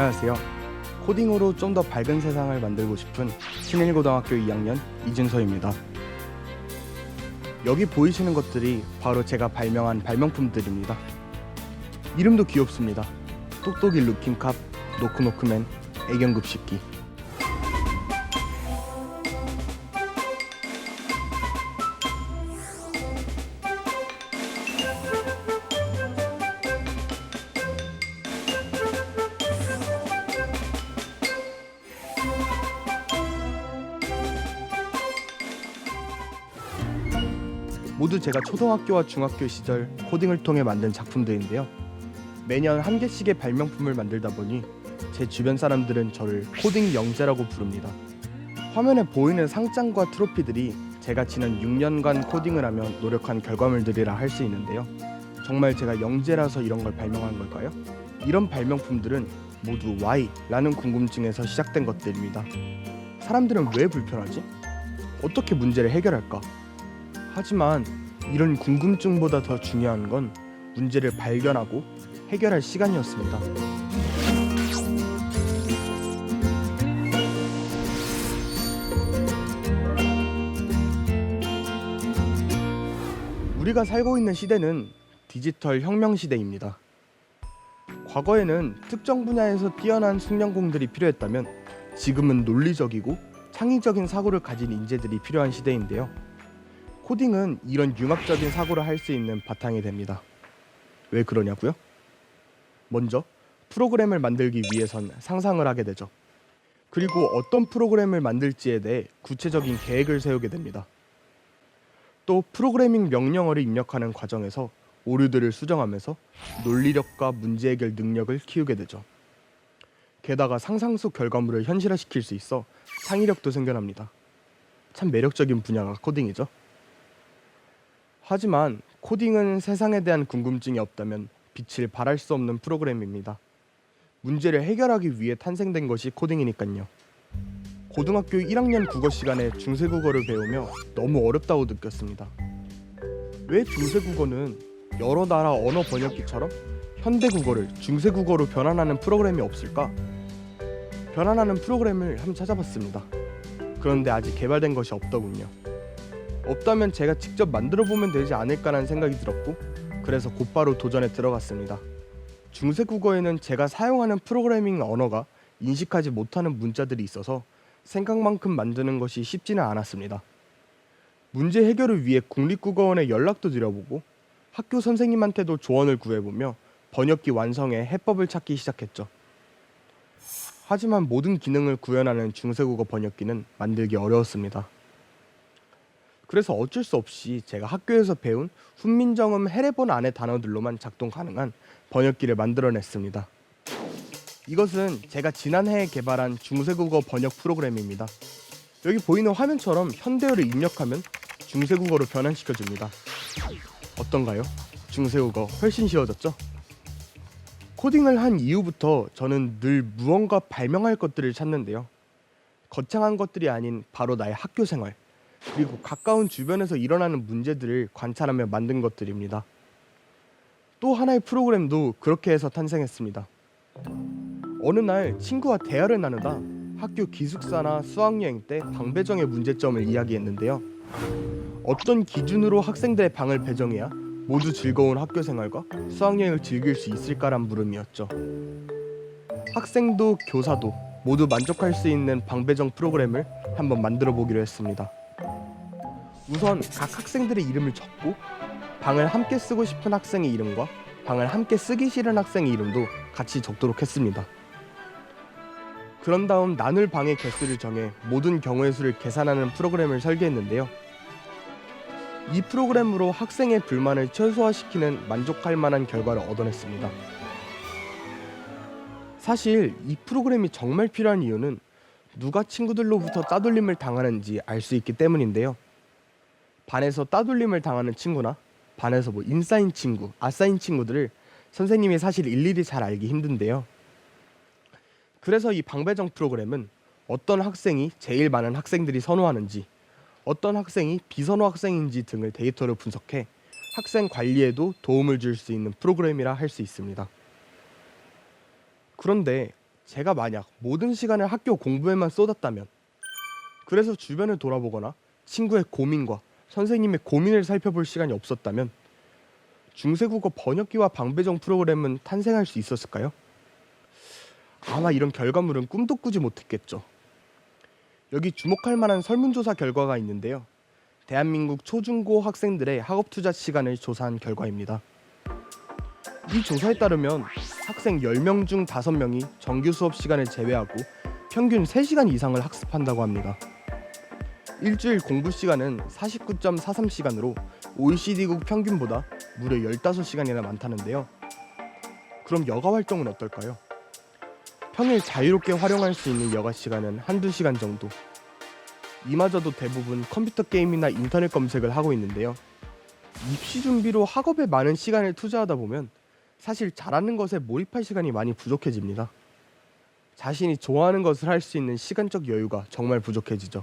안녕하세요. 코딩으로 좀 더 밝은 세상을 만들고 싶은 신일고등학교 2학년 이준서입니다. 여기 보이시는 것들이 바로 제가 발명한 발명품들입니다. 이름도 귀엽습니다. 똑똑이 루킹캅, 노크노크맨, 애견급식기. 모두 제가 초등학교와 중학교 시절 코딩을 통해 만든 작품들인데요. 매년 한 개씩의 발명품을 만들다 보니 제 주변 사람들은 저를 코딩 영재라고 부릅니다. 화면에 보이는 상장과 트로피들이 제가 지난 6년간 코딩을 하며 노력한 결과물들이라 할 수 있는데요. 정말 제가 영재라서 이런 걸 발명한 걸까요? 이런 발명품들은 모두 Y라는 궁금증에서 시작된 것들입니다. 사람들은 왜 불편하지? 어떻게 문제를 해결할까? 하지만 이런 궁금증보다 더 중요한 건 문제를 발견하고 해결할 시간이었습니다. 우리가 살고 있는 시대는 디지털 혁명 시대입니다. 과거에는 특정 분야에서 뛰어난 숙련공들이 필요했다면 지금은 논리적이고 창의적인 사고를 가진 인재들이 필요한 시대인데요. 코딩은 이런 융합적인 사고를 할 수 있는 바탕이 됩니다. 왜 그러냐고요? 먼저 프로그램을 만들기 위해선 상상을 하게 되죠. 그리고 어떤 프로그램을 만들지에 대해 구체적인 계획을 세우게 됩니다. 또 프로그래밍 명령어를 입력하는 과정에서 오류들을 수정하면서 논리력과 문제 해결 능력을 키우게 되죠. 게다가 상상 속 결과물을 현실화시킬 수 있어 창의력도 생겨납니다. 참 매력적인 분야가 코딩이죠. 하지만 코딩은 세상에 대한 궁금증이 없다면 빛을 발할 수 없는 프로그램입니다. 문제를 해결하기 위해 탄생된 것이 코딩이니까요. 고등학교 1학년 국어 시간에 중세국어를 배우며 너무 어렵다고 느꼈습니다. 왜 중세국어는 여러 나라 언어 번역기처럼 현대국어를 중세국어로 변환하는 프로그램이 없을까? 변환하는 프로그램을 한번 찾아봤습니다. 그런데 아직 개발된 것이 없더군요. 없다면 제가 직접 만들어보면 되지 않을까라는 생각이 들었고, 그래서 곧바로 도전에 들어갔습니다. 중세국어에는 제가 사용하는 프로그래밍 언어가 인식하지 못하는 문자들이 있어서 생각만큼 만드는 것이 쉽지는 않았습니다. 문제 해결을 위해 국립국어원에 연락도 드려보고 학교 선생님한테도 조언을 구해보며 번역기 완성에 해법을 찾기 시작했죠. 하지만 모든 기능을 구현하는 중세국어 번역기는 만들기 어려웠습니다. 그래서 어쩔 수 없이 제가 학교에서 배운 훈민정음 해례본 안의 단어들로만 작동 가능한 번역기를 만들어냈습니다. 이것은 제가 지난해에 개발한 중세국어 번역 프로그램입니다. 여기 보이는 화면처럼 현대어를 입력하면 중세국어로 변환시켜줍니다. 어떤가요? 중세국어 훨씬 쉬워졌죠? 코딩을 한 이후부터 저는 늘 무언가 발명할 것들을 찾는데요. 거창한 것들이 아닌 바로 나의 학교 생활, 그리고 가까운 주변에서 일어나는 문제들을 관찰하며 만든 것들입니다. 또 하나의 프로그램도 그렇게 해서 탄생했습니다. 어느 날 친구와 대화를 나누다 학교 기숙사나 수학여행 때 방 배정의 문제점을 이야기했는데요. 어떤 기준으로 학생들의 방을 배정해야 모두 즐거운 학교 생활과 수학여행을 즐길 수 있을까란 물음이었죠. 학생도 교사도 모두 만족할 수 있는 방 배정 프로그램을 한번 만들어 보기로 했습니다. 우선 각 학생들의 이름을 적고 방을 함께 쓰고 싶은 학생의 이름과 방을 함께 쓰기 싫은 학생의 이름도 같이 적도록 했습니다. 그런 다음 나눌 방의 개수를 정해 모든 경우의 수를 계산하는 프로그램을 설계했는데요. 이 프로그램으로 학생의 불만을 최소화시키는 만족할 만한 결과를 얻어냈습니다. 사실 이 프로그램이 정말 필요한 이유는 누가 친구들로부터 따돌림을 당하는지 알 수 있기 때문인데요. 반에서 따돌림을 당하는 친구나 반에서 인싸인 친구, 아싸인 친구들을 선생님이 사실 일일이 잘 알기 힘든데요. 그래서 이 방배정 프로그램은 어떤 학생이 제일 많은 학생들이 선호하는지, 어떤 학생이 비선호 학생인지 등을 데이터로 분석해 학생 관리에도 도움을 줄 수 있는 프로그램이라 할 수 있습니다. 그런데 제가 만약 모든 시간을 학교 공부에만 쏟았다면, 그래서 주변을 돌아보거나 친구의 고민과 선생님의 고민을 살펴볼 시간이 없었다면 중세국어 번역기와 방배정 프로그램은 탄생할 수 있었을까요? 아마 이런 결과물은 꿈도 꾸지 못했겠죠. 여기 주목할 만한 설문조사 결과가 있는데요. 대한민국 초중고 학생들의 학업 투자 시간을 조사한 결과입니다. 이 조사에 따르면 학생 10명 중 5명이 정규 수업 시간을 제외하고 평균 3시간 이상을 학습한다고 합니다. 일주일 공부 시간은 49.43시간으로 OECD국 평균보다 무려 15시간이나 많다는데요. 그럼 여가 활동은 어떨까요? 평일 자유롭게 활용할 수 있는 여가 시간은 한두 시간 정도. 이마저도 대부분 컴퓨터 게임이나 인터넷 검색을 하고 있는데요. 입시 준비로 학업에 많은 시간을 투자하다 보면 사실 잘하는 것에 몰입할 시간이 많이 부족해집니다. 자신이 좋아하는 것을 할 수 있는 시간적 여유가 정말 부족해지죠.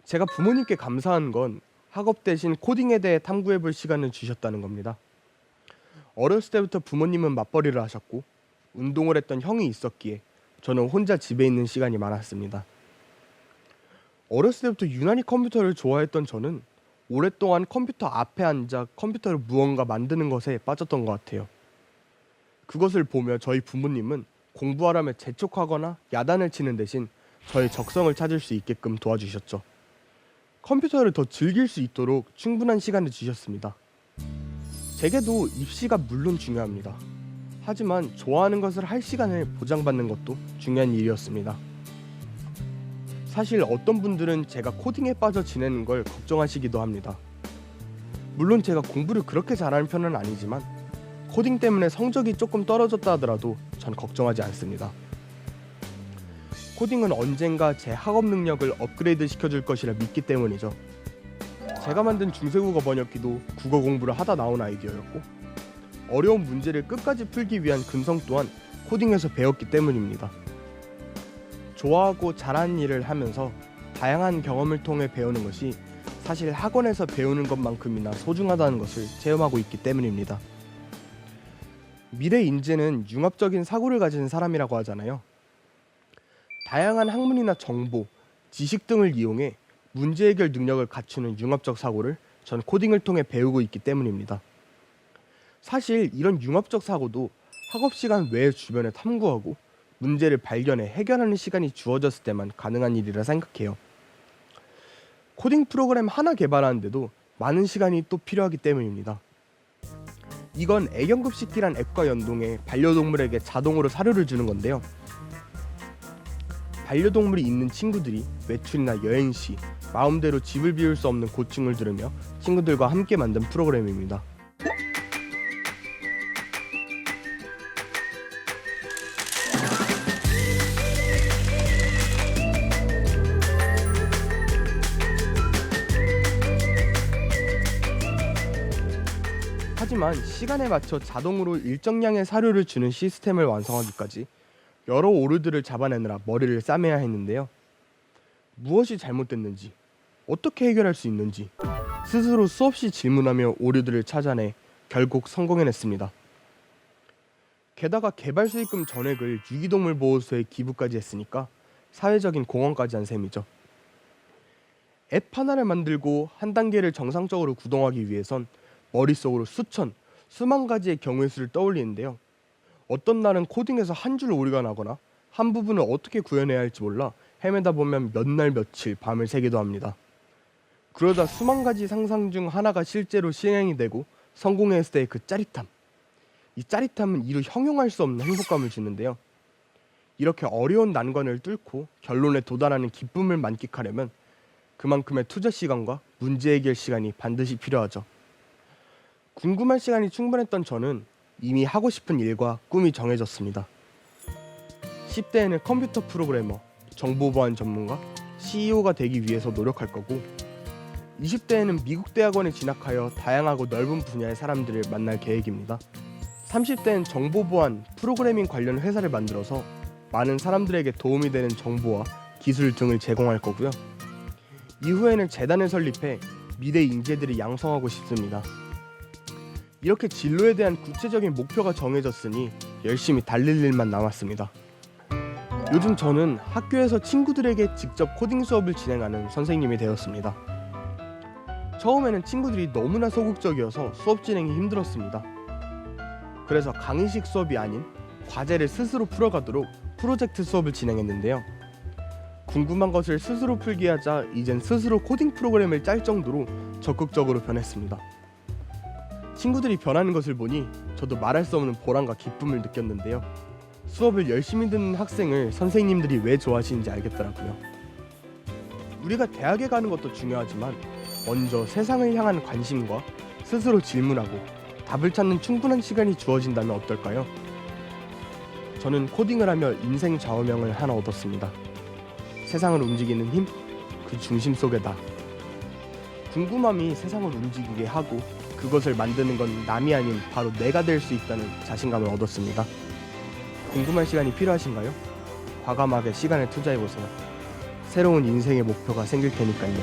제가 부모님께 감사한 건 학업 대신 코딩에 대해 탐구해볼 시간을 주셨다는 겁니다. 어렸을 때부터 부모님은 맞벌이를 하셨고 운동을 했던 형이 있었기에 저는 혼자 집에 있는 시간이 많았습니다. 어렸을 때부터 유난히 컴퓨터를 좋아했던 저는 오랫동안 컴퓨터 앞에 앉아 컴퓨터를 무언가 만드는 것에 빠졌던 것 같아요. 그것을 보며 저희 부모님은 공부하라며 재촉하거나 야단을 치는 대신 저의 적성을 찾을 수 있게끔 도와주셨죠. 컴퓨터를 더 즐길 수 있도록 충분한 시간을 주셨습니다. 제게도 입시가 물론 중요합니다. 하지만 좋아하는 것을 할 시간을 보장받는 것도 중요한 일이었습니다. 사실 어떤 분들은 제가 코딩에 빠져 지내는 걸 걱정하시기도 합니다. 물론 제가 공부를 그렇게 잘하는 편은 아니지만 코딩 때문에 성적이 조금 떨어졌다 하더라도 전 걱정하지 않습니다. 코딩은 언젠가 제 학업 능력을 업그레이드 시켜줄 것이라 믿기 때문이죠. 제가 만든 중세국어 번역기도 국어 공부를 하다 나온 아이디어였고 어려운 문제를 끝까지 풀기 위한 근성 또한 코딩에서 배웠기 때문입니다. 좋아하고 잘하는 일을 하면서 다양한 경험을 통해 배우는 것이 사실 학원에서 배우는 것만큼이나 소중하다는 것을 체험하고 있기 때문입니다. 미래 인재는 융합적인 사고를 가진 사람이라고 하잖아요. 다양한 학문이나 정보, 지식 등을 이용해 문제 해결 능력을 갖추는 융합적 사고를 전 코딩을 통해 배우고 있기 때문입니다. 사실 이런 융합적 사고도 학업 시간 외에 주변에 탐구하고 문제를 발견해 해결하는 시간이 주어졌을 때만 가능한 일이라 생각해요. 코딩 프로그램 하나 개발하는데도 많은 시간이 또 필요하기 때문입니다. 이건 애견급식기란 앱과 연동해 반려동물에게 자동으로 사료를 주는 건데요. 반려동물이 있는 친구들이 외출이나 여행 시 마음대로 집을 비울 수 없는 고충을 들으며 친구들과 함께 만든 프로그램입니다. 하지만 시간에 맞춰 자동으로 일정량의 사료를 주는 시스템을 완성하기까지 여러 오류들을 잡아내느라 머리를 싸매야 했는데요. 무엇이 잘못됐는지, 어떻게 해결할 수 있는지 스스로 수없이 질문하며 오류들을 찾아내 결국 성공해냈습니다. 게다가 개발 수익금 전액을 유기동물 보호소에 기부까지 했으니까 사회적인 공헌까지 한 셈이죠. 앱 하나를 만들고 한 단계를 정상적으로 구동하기 위해선 머릿속으로 수천, 수만 가지의 경우의 수를 떠올리는데요. 어떤 날은 코딩에서 한 줄 오류가 나거나 한 부분을 어떻게 구현해야 할지 몰라 헤매다 보면 몇 날 며칠 밤을 새기도 합니다. 그러다 수만 가지 상상 중 하나가 실제로 실행이 되고 성공했을 때의 그 짜릿함. 이 짜릿함은 이루 형용할 수 없는 행복감을 주는데요. 이렇게 어려운 난관을 뚫고 결론에 도달하는 기쁨을 만끽하려면 그만큼의 투자 시간과 문제 해결 시간이 반드시 필요하죠. 궁금할 시간이 충분했던 저는 이미 하고 싶은 일과 꿈이 정해졌습니다. 10대에는 컴퓨터 프로그래머, 정보보안 전문가, CEO가 되기 위해서 노력할 거고 20대에는 미국 대학원에 진학하여 다양하고 넓은 분야의 사람들을 만날 계획입니다. 30대엔 정보보안, 프로그래밍 관련 회사를 만들어서 많은 사람들에게 도움이 되는 정보와 기술 등을 제공할 거고요. 이후에는 재단을 설립해 미래 인재들을 양성하고 싶습니다. 이렇게 진로에 대한 구체적인 목표가 정해졌으니 열심히 달릴 일만 남았습니다. 요즘 저는 학교에서 친구들에게 직접 코딩 수업을 진행하는 선생님이 되었습니다. 처음에는 친구들이 너무나 소극적이어서 수업 진행이 힘들었습니다. 그래서 강의식 수업이 아닌 과제를 스스로 풀어가도록 프로젝트 수업을 진행했는데요. 궁금한 것을 스스로 풀게 하자 이젠 스스로 코딩 프로그램을 짤 정도로 적극적으로 변했습니다. 친구들이 변하는 것을 보니 저도 말할 수 없는 보람과 기쁨을 느꼈는데요. 수업을 열심히 듣는 학생을 선생님들이 왜 좋아하시는지 알겠더라고요. 우리가 대학에 가는 것도 중요하지만 먼저 세상을 향한 관심과 스스로 질문하고 답을 찾는 충분한 시간이 주어진다면 어떨까요? 저는 코딩을 하며 인생 좌우명을 하나 얻었습니다. 세상을 움직이는 힘, 그 중심 속에다. 궁금함이 세상을 움직이게 하고 그것을 만드는 건 남이 아닌 바로 내가 될 수 있다는 자신감을 얻었습니다. 궁금한 시간이 필요하신가요? 과감하게 시간을 투자해보세요. 새로운 인생의 목표가 생길 테니까요.